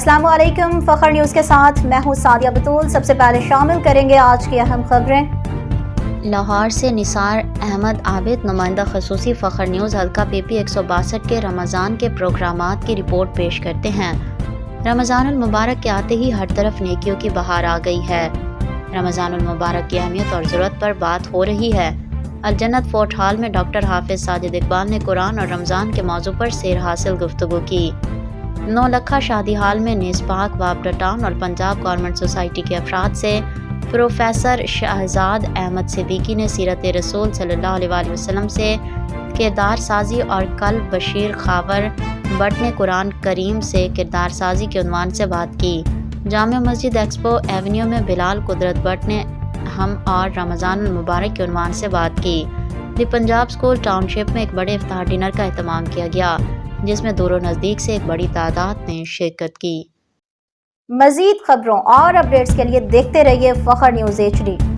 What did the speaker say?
السلام علیکم، فخر نیوز کے ساتھ میں ہوں سعدیہ بطول۔ سب سے پہلے شامل کریں گے آج کی اہم خبریں۔ لاہور سے نثار احمد عابد، نمائندہ خصوصی فخر نیوز حلقہ پی پی 162 کے رمضان کے پروگرامات کی رپورٹ پیش کرتے ہیں۔ رمضان المبارک کے آتے ہی ہر طرف نیکیوں کی بہار آ گئی ہے۔ رمضان المبارک کی اہمیت اور ضرورت پر بات ہو رہی ہے۔ الجنت فورٹ ہال میں ڈاکٹر حافظ ساجد اقبال نے قرآن اور رمضان کے موضوع پر سیر حاصل گفتگو کی۔ نولکھا شادی ہال میں نیز پاک وابڈا ٹاؤن اور پنجاب گورنمنٹ سوسائٹی کے افراد سے پروفیسر شہزاد احمد صدیقی نے سیرت رسول صلی اللہ علیہ وآلہ وسلم سے کردار سازی اور کل بشیر خاور بٹ نے قرآن کریم سے کردار سازی کے عنوان سے بات کی۔ جامع مسجد ایکسپو ایونیو میں بلال قدرت بٹ نے ہم اور رمضان المبارک کے عنوان سے بات کی۔ دی پنجاب اسکول ٹاؤن شپ میں ایک بڑے افطار ڈنر کا اہتمام کیا گیا، جس میں دور و نزدیک سے ایک بڑی تعداد نے شرکت کی۔ مزید خبروں اور اپڈیٹس کے لیے دیکھتے رہیے فخر نیوز HD۔